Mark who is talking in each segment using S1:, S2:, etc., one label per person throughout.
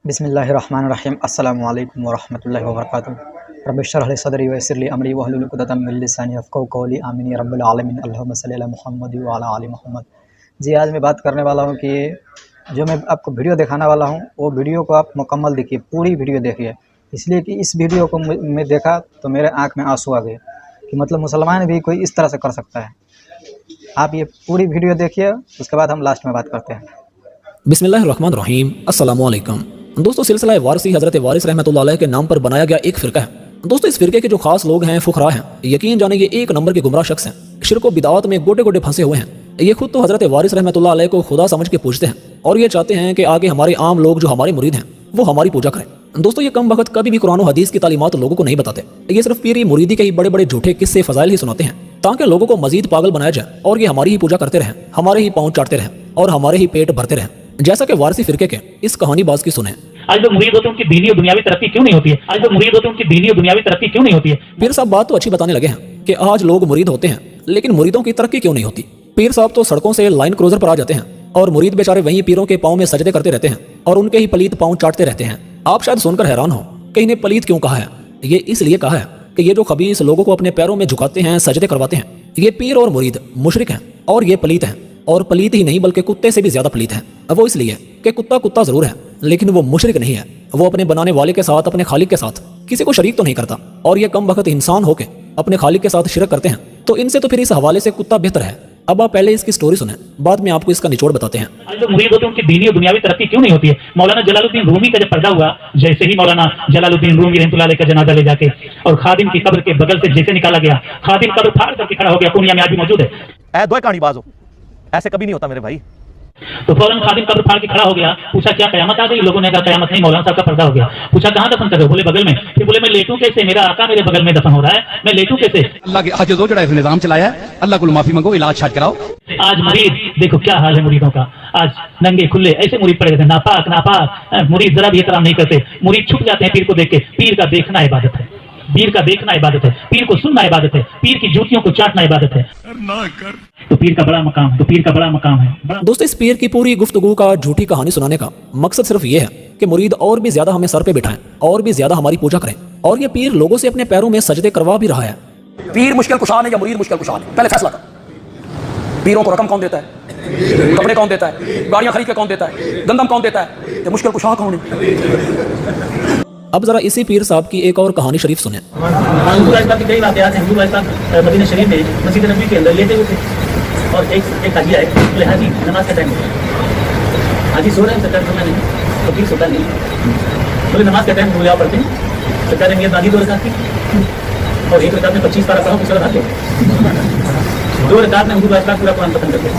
S1: बिस्मिल्लाहिर्रहमानिर्रहीम अस्सलामु अलैकुम वरहमतुल्लाहि वबरकातुहू रब्बि इश्रह ली सदरी वयस्सिर ली अमरी वहलुल उक़दतम मिन लिसानी यफ़क़हू क़ौली आमीन या रब्बल आलमीन अल्लाहुम्मा सल्लि अला मुहम्मद व अला आलि मुहम्मद। जी, आज मैं बात करने वाला हूँ कि जो मैं आपको वीडियो दिखाने वाला हूँ वो वीडियो को आप मुकम्मल देखिए, पूरी वीडियो देखिए। इसलिए कि इस वीडियो को मैं देखा तो मेरे आँख में आंसू आ गए कि मतलब मुसलमान भी कोई इस तरह से कर सकता है। आप ये पूरी वीडियो देखिए, उसके बाद हम लास्ट में बात करते हैं।
S2: बिस्मिल्लाहिर्रहमानिर्रहीम अस्सलामु अलैकुम। दोस्तों, सिलसिला वारसी हज़रत वारिस रहमतुल्लाह अलैह के नाम पर बनाया गया एक फ़िरका है। दोस्तों, इस फ़िरके के जो खास लोग हैं, फ़ुक़रा हैं, यकीन जाने ये एक नंबर के गुमराह शख्स हैं। शिर्क व बिदाअत में गोटे गोटे फंसे हुए हैं। ये खुद तो हज़रत वारिस रहमतुल्लाह अलैह को खुदा समझ के पूजते हैं और ये चाहते हैं कि आगे हमारे आम लोग जो हमारे मुरीद हैं वो हमारी पूजा करें। दोस्तों, ये कम वक्त कभी भी कुरान और हदीस की तालीमात लोगों को नहीं बताते। ये सिर्फ पीरी मुरीदी के ही बड़े बड़े झूठे किस्से फ़ज़ाइल ही सुनाते हैं ताकि लोगों को मजीद पागल बनाया जाए और ये हमारी ही पूजा करते रहें, हमारे ही पाँव चाटते रहें और हमारे ही पेट भरते रहें। जैसा कि वारसी फिरके के इस कहानी बाज की सुने।
S3: आज जो मुरीद होते हैं उनकी दीनी और दुनियावी तरक्की क्यों नहीं होती है? आज जो मुरीद होते हैं उनकी दीनी और दुनियावी तरक्की क्यों नहीं होती है?
S2: पीर साहब बात तो अच्छी बताने लगे हैं कि आज लोग मुरीद होते हैं लेकिन मुरीदों की तरक्की क्यों नहीं होती। पीर साहब तो सड़कों से लाइन क्रूजर पर आ जाते हैं और मुरीद बेचारे वहीं पीरों के पाँव में सजदे करते रहते हैं और उनके ही पलीत पाँव चाटते रहते हैं। आप शायद सुनकर हैरान हो कि इन्हें पलीत क्यों कहा है। ये इसलिए कहा है कि ये जो खबीस लोगों को अपने पैरों में झुकाते हैं, सजदे करवाते हैं, ये पीर और मुरीद मुशरिक हैं और ये पलीत हैं। और पलीत ही नहीं बल्कि कुत्ते से भी ज्यादा पलीत हैं। वो इसलिए कि कुत्ता कुत्ता जरूर है लेकिन वो मुशरिक नहीं है। वो अपने बनाने वाले के साथ, अपने खालिक के साथ किसी को शरीक तो नहीं करता और ये कम वक्त इंसान होके अपने खालिक के साथ शिरक करते हैं। तो इनसे तो फिर इस हवाले से कुत्ता बेहतर है। अब आप पहले इसकी स्टोरी सुने, बाद में आपको इसका निचोड़ बताते हैं।
S3: आज जो मुरीद होते हैं उनकी दीनी और दुनियावी तरक्की क्यों नहीं होती है? मौलाना जलालुद्दीन रूमी का जब पर्दा हुआ, जैसे ही मौलाना जलालुद्दीन रूमी रहमतुल्लाह अलैह का जनाजा ले जाके और खादिम की कब्र के बगल से जैसे निकाला गया, खादिम कब्र फाड़ करके खड़ा हो गया। पूर्णिया में आज भी मौजूद है।
S4: दो कहानीबाज हो, ऐसे कभी नहीं होता मेरे भाई।
S3: तो फौरन खादिम कब्र फाड़ के खड़ा हो गया। पूछा क्या कयामत आ गई? लोगों ने कहा कयामत नहीं, मौलाना साहब का पर्दा हो गया। पूछा कहां दफन कर रहे हो? बोले बगल में। फिर बोले मैं लेटूं कैसे? मेरा आका मेरे बगल में दफन हो रहा है, मैं लेटूं कैसे?
S5: अल्लाह के आज जो जड़ा निजाम चलाया है, अल्लाह को माफी मांगो, इलाज छाट कराओ।
S3: आज मुरीद देखो क्या हाल है मुरीदों का। आज नंगे खुले ऐसे मुरीद पड़े रहते हैं, नापाक नापाक मुरीद जरा भी एहतराम नहीं करते। मुरीद छुप जाते हैं पीर को देख के। पीर का देखना इबादत है, पीर का देखना इबादत है, पीर को सुनना इबादत है, पीर की जूतियों को चाटना इबादत है। तो पीर का बड़ा मकाम है, तो पीर का बड़ा मकाम है।
S2: दोस्तों, इस पीर की पूरी गुफ्तगू का झूठी कहानी सुनाने का मकसद सिर्फ ये है कि मुरीद और भी ज्यादा हमें सर पे बिठाएं और भी ज्यादा हमारी पूजा करें। और ये पीर लोगों से अपने पैरों में सजदे करवा भी रहा है।
S5: पीर मुश्किल कुशा है या मुरीद मुश्किल कुशा है? पहले फैसला कर। पीरों को रकम कौन देता है? कपड़े कौन देता है? गाड़ियां खरीद के कौन देता है? गंदम कौन देता है? तो मुश्किल कुशा कौन है?
S2: अब जरा इसी पीर साहब की एक और कहानी शरीफ सुने।
S3: कई वाकयात हैं। हुजूर अलैहि मदीना शरीफ में मस्जिद नबी के अंदर लेटे हुए थे और एक हाजी आए। बोले हाजी नमाज का टाइम हो गया। हाजी सो रहे हैं, सरकार सोना नहीं, तो पीर सोता नहीं। बोले नमाज का टाइम हो गया, पढ़ते हैं। सरकार ने बाकी 2 रकात की और 1 रकात में 25 पारा पढ़ा, दूसरा भाग 2 रकात में हुजूर अलैहि पूरा कुरान खत्म करते,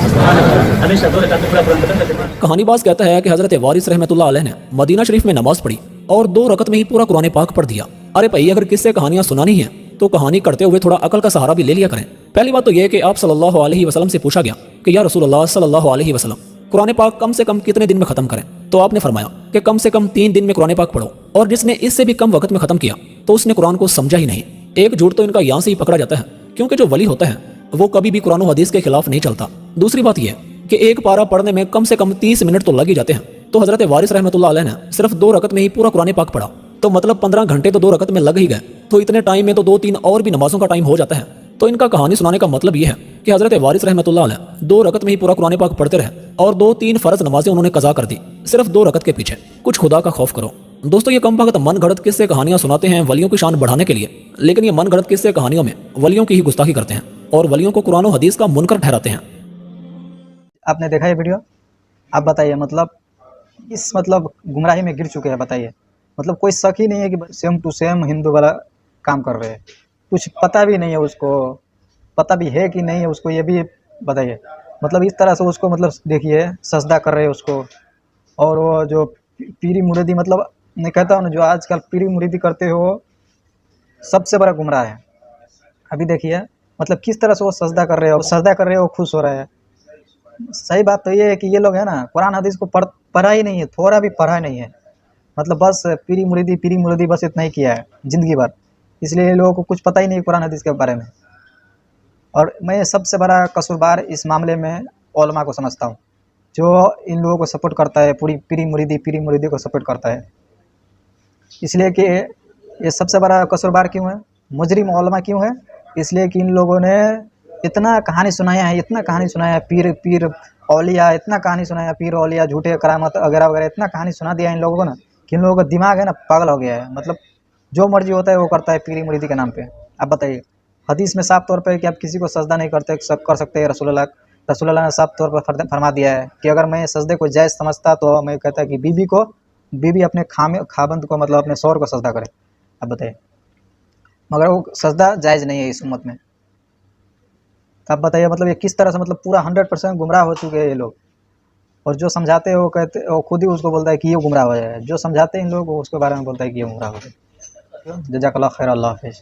S3: हमेशा 2 रकात में पूरा कुरान खत्म करते।
S2: कहानीबाज कहता है कि हजरत वारिस रहमतुल्लाह अलैह ने मदीना शरीफ में नमाज पढ़ी और 2 रकत में ही पूरा कुरान पाक पढ़ दिया। अरे भाई, अगर किससे कहानियां सुनानी है तो कहानी करते हुए थोड़ा अकल का सहारा भी ले लिया करें। पहली बात तो यह कि आप सल्लल्लाहु अलैहि वसल्लम से पूछा गया कि या रसूलुल्लाह सल्लल्लाहु अलैहि वसल्लम, कुरान पाक कम से कम कितने दिन में खत्म करें? तो आपने फरमाया कि कम से कम 3 दिन में कुरान पाक पढ़ो। और जिसने इससे भी कम वक्त में खत्म किया तो उसने कुरान को समझा ही नहीं। एक झूठ तो इनका यहाँ से ही पकड़ा जाता है, क्योंकि जो वली होता है वो कभी भी कुरान और हदीस के खिलाफ नहीं चलता। दूसरी बात यह कि एक पारा पढ़ने में कम से कम 30 मिनट तो लग ही जाते हैं। तो हजरत वारिस रहमतुल्लाह अलैह ने सिर्फ 2 रकत में ही पूरा कुरान पाक पढ़ा, तो मतलब 15 घंटे तो 2 रकत में लग ही गए। तो इतने टाइम में तो 2-3 और भी नमाजों का टाइम हो जाता है। तो इनका कहानी सुनाने का मतलब यह है कि हजरत वारिस रहमतुल्लाह अलैह 2 रकत में ही पूरा कुरान पाक पढ़ते रहे और 2-3 फर्ज नमाजें उन्होंने कज़ा कर दी सिर्फ 2 रकत के पीछे। कुछ खुदा का खौफ करो। दोस्तों, ये कम वक्त मन घड़त किस्से कहानियां सुनाते हैं वलियों की शान बढ़ाने के लिए, लेकिन ये मन घड़त किस्से कहानियों में वलियों की ही गुस्ताखी करते हैं और वलियों को कुरान और हदीस का मुनकर ठहराते हैं।
S1: आपने देखा ये वीडियो? आप बताइए, मतलब इस गुमराही में गिर चुके हैं। बताइए, मतलब कोई शक ही नहीं है कि सेम टू सेम हिंदू वाला काम कर रहे हैं। कुछ पता भी नहीं है उसको, पता भी है कि नहीं है उसको, ये भी बताइए। मतलब इस तरह से उसको देखिए सजदा कर रहे हैं उसको। और वो जो पीरी मुरीदी, मतलब मैं कहता हूँ ना, जो आजकल पीरी मुरीदी करते हो सबसे बड़ा गुमराह है। अभी देखिए मतलब किस तरह से वो सजदा कर रहे हो, सजदा कर रहे हो, खुश हो रहे हैं। सही बात तो ये है कि ये लोग है ना, कुरान हदीस को पढ़ा ही नहीं है, थोड़ा भी पढ़ा नहीं है। मतलब बस पीरी मुरीदी बस इतना ही किया है ज़िंदगी भर। इसलिए ये लोगों को कुछ पता ही नहीं कुरान हदीस के बारे में। और मैं सबसे बड़ा कसूरबार इस मामले में उलमा को समझता हूँ, जो इन लोगों को सपोर्ट करता है, पूरी पीरी मुरीदी को सपोर्ट करता है। इसलिए कि ये सबसे बड़ा कसूरवार क्यों है, मुजरिम उलमा क्यों है, इसलिए कि इन लोगों ने इतना कहानी सुनाया है, इतना कहानी सुनाया है, पीर पीर औलिया, इतना कहानी सुनाया, पीर औलिया झूठे करामत वगैरह वगैरह, इतना कहानी सुना दिया इन लोगों को ना कि इन लोगों का दिमाग है ना पागल हो गया है। मतलब जो मर्जी होता है वो करता है पीरी मुरीदी के नाम पे। आप बताइए, हदीस में साफ तौर पे कि आप किसी को सजदा नहीं करते कर सकते। रसूलुल्लाह ने साफ तौर पर फरमा दिया है कि अगर मैं सजदे को जायज़ समझता तो मैं कहता कि बीबी अपने खाबंद को मतलब अपने शौहर को सजदा करे। आप बताइए, मगर वो सजदा जायज़ नहीं है इस उम्मत में। तो आप बताइए मतलब ये किस तरह से मतलब पूरा 100% गुमराह हो चुके हैं ये लोग। और जो समझाते हैं वो कहते, वो खुद ही उसको बोलता है कि ये गुमराह हो जाए। जो समझाते हैं इन लोग वो उसके बारे में बोलता है कि ये गुमराह हो जाए। जज़ाकल्लाह खैर, अल्लाह हाफ़िज़।